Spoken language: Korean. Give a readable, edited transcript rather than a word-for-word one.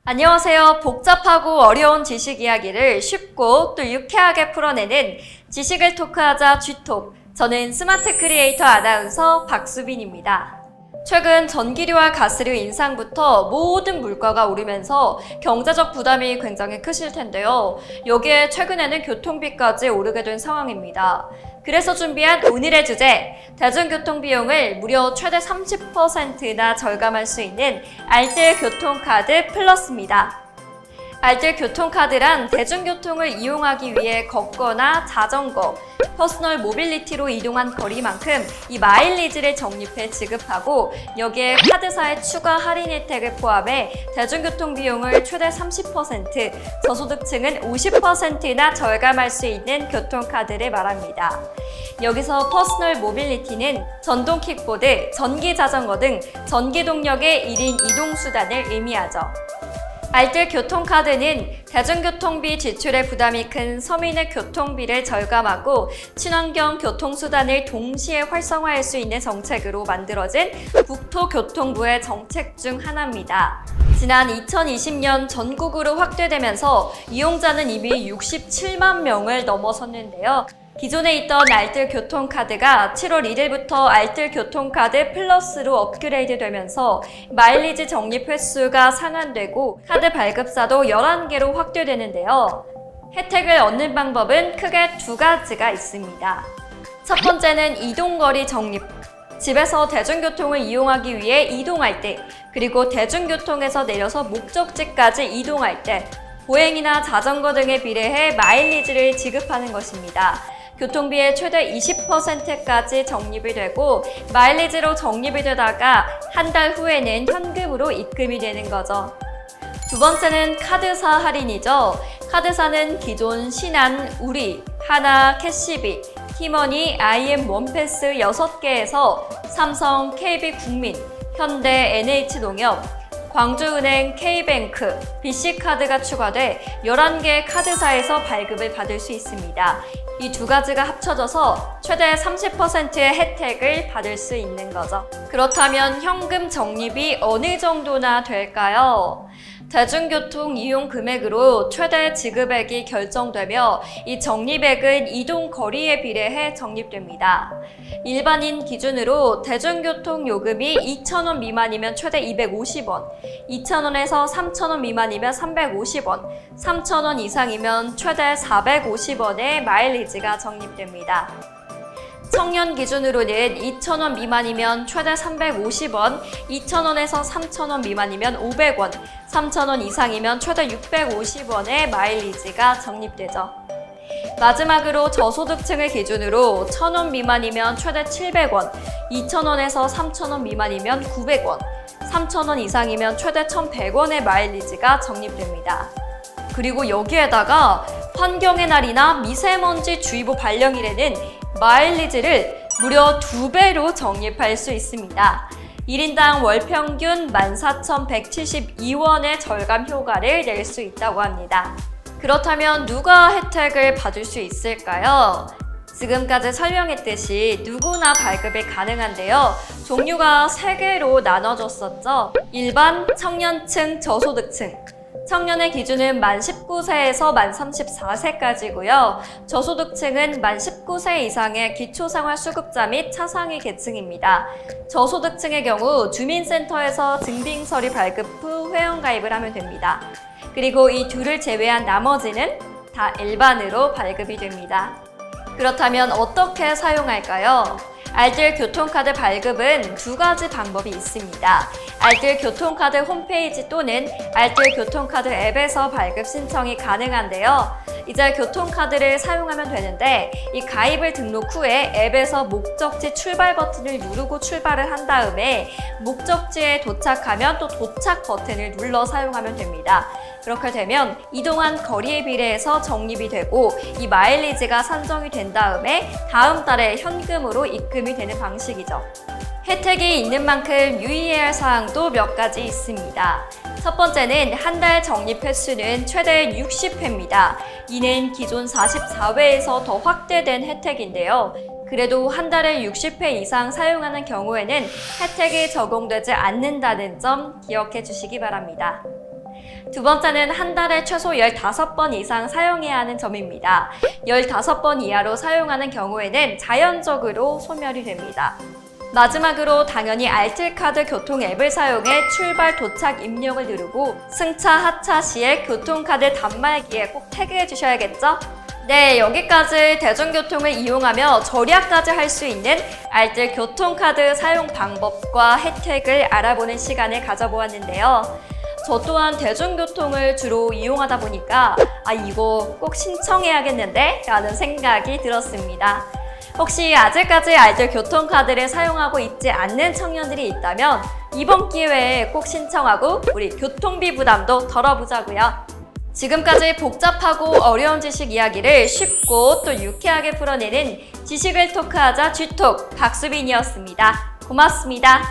안녕하세요. 복잡하고 어려운 지식 이야기를 쉽고 또 유쾌하게 풀어내는 지식을 토크하자 G톡. 저는 스마트 크리에이터 아나운서 박수빈입니다. 최근 전기료와 가스료 인상부터 모든 물가가 오르면서 경제적 부담이 굉장히 크실 텐데요. 여기에 최근에는 교통비까지 오르게 된 상황입니다. 그래서 준비한 오늘의 주제, 대중교통 비용을 무려 최대 30%나 절감할 수 있는 알뜰 교통카드 플러스입니다. 알뜰 교통카드란 대중교통을 이용하기 위해 걷거나 자전거, 퍼스널 모빌리티로 이동한 거리만큼 이 마일리지를 적립해 지급하고 여기에 카드사의 추가 할인 혜택을 포함해 대중교통 비용을 최대 30%, 저소득층은 50%나 절감할 수 있는 교통카드를 말합니다. 여기서 퍼스널 모빌리티는 전동 킥보드, 전기 자전거 등 전기 동력의 1인 이동수단을 의미하죠. 알뜰 교통카드는 대중교통비 지출에 부담이 큰 서민의 교통비를 절감하고 친환경 교통수단을 동시에 활성화할 수 있는 정책으로 만들어진 국토교통부의 정책 중 하나입니다. 지난 2020년 전국으로 확대되면서 이용자는 이미 67만 명을 넘어섰는데요. 기존에 있던 알뜰 교통카드가 7월 1일부터 알뜰 교통카드 플러스로 업그레이드 되면서 마일리지 적립 횟수가 상한되고 카드 발급사도 11개로 확대되는데요. 혜택을 얻는 방법은 크게 두 가지가 있습니다. 첫 번째는 이동거리 적립. 집에서 대중교통을 이용하기 위해 이동할 때, 그리고 대중교통에서 내려서 목적지까지 이동할 때, 보행이나 자전거 등에 비례해 마일리지를 지급하는 것입니다. 교통비의 최대 20%까지 적립이 되고 마일리지로 적립이 되다가 한 달 후에는 현금으로 입금이 되는 거죠. 두 번째는 카드사 할인이죠. 카드사는 기존 신한, 우리, 하나, 캐시비, 티머니, IM 원패스 6개에서 삼성, KB국민, 현대, NH농협, 광주은행, K뱅크, BC카드가 추가돼 11개 카드사에서 발급을 받을 수 있습니다. 이 두 가지가 합쳐져서 최대 30%의 혜택을 받을 수 있는 거죠. 그렇다면 현금 적립이 어느 정도나 될까요? 대중교통 이용 금액으로 최대 지급액이 결정되며 이 적립액은 이동 거리에 비례해 적립됩니다. 일반인 기준으로 대중교통 요금이 2,000원 미만이면 최대 250원, 2,000원에서 3,000원 미만이면 350원, 3,000원 이상이면 최대 450원의 마일리지가 적립됩니다. 청년 기준으로는 2,000원 미만이면 최대 350원, 2,000원에서 3,000원 미만이면 500원, 3,000원 이상이면 최대 650원의 마일리지가 적립되죠. 마지막으로 저소득층을 기준으로 1,000원 미만이면 최대 700원, 2,000원에서 3,000원 미만이면 900원, 3,000원 이상이면 최대 1,100원의 마일리지가 적립됩니다. 그리고 여기에다가 환경의 날이나 미세먼지 주의보 발령일에는 마일리지를 무려 2배로 적립할 수 있습니다. 1인당 월 평균 14,172원의 절감 효과를 낼 수 있다고 합니다. 그렇다면 누가 혜택을 받을 수 있을까요? 지금까지 설명했듯이 누구나 발급이 가능한데요. 종류가 3개로 나눠졌었죠. 일반, 청년층, 저소득층. 청년의 기준은 만 19세에서 만 34세까지고요. 저소득층은 만 19세 이상의 기초생활수급자 및 차상위 계층입니다. 저소득층의 경우 주민센터에서 증빙서류 발급 후 회원가입을 하면 됩니다. 그리고 이 둘을 제외한 나머지는 다 일반으로 발급이 됩니다. 그렇다면 어떻게 사용할까요? 알뜰 교통카드 발급은 두 가지 방법이 있습니다. 알뜰 교통카드 홈페이지 또는 알뜰 교통카드 앱에서 발급 신청이 가능한데요. 이제 교통카드를 사용하면 되는데 이 가입을 등록 후에 앱에서 목적지 출발 버튼을 누르고 출발을 한 다음에 목적지에 도착하면 또 도착 버튼을 눌러 사용하면 됩니다. 그렇게 되면 이동한 거리에 비례해서 적립이 되고 이 마일리지가 산정이 된 다음에 다음 달에 현금으로 입금이 되는 방식이죠. 혜택이 있는 만큼 유의해야 할 사항도 몇 가지 있습니다. 첫 번째는 한 달 적립 횟수는 최대 60회입니다. 이는 기존 44회에서 더 확대된 혜택인데요. 그래도 한 달에 60회 이상 사용하는 경우에는 혜택이 적용되지 않는다는 점 기억해 주시기 바랍니다. 두 번째는 한 달에 최소 15번 이상 사용해야 하는 점입니다. 15번 이하로 사용하는 경우에는 자연적으로 소멸이 됩니다. 마지막으로 당연히 알뜰카드 교통 앱을 사용해 출발 도착 입력을 누르고 승차 하차 시에 교통카드 단말기에 꼭 태그해 주셔야겠죠? 네, 여기까지 대중교통을 이용하며 절약까지 할 수 있는 알뜰 교통카드 사용 방법과 혜택을 알아보는 시간을 가져보았는데요. 저 또한 대중교통을 주로 이용하다 보니까 이거 꼭 신청해야겠는데? 라는 생각이 들었습니다. 혹시 아직까지 알뜰 교통카드를 사용하고 있지 않는 청년들이 있다면 이번 기회에 꼭 신청하고 우리 교통비 부담도 덜어보자고요. 지금까지 복잡하고 어려운 지식 이야기를 쉽고 또 유쾌하게 풀어내는 지식을 토크하자 G톡 박수빈이었습니다. 고맙습니다.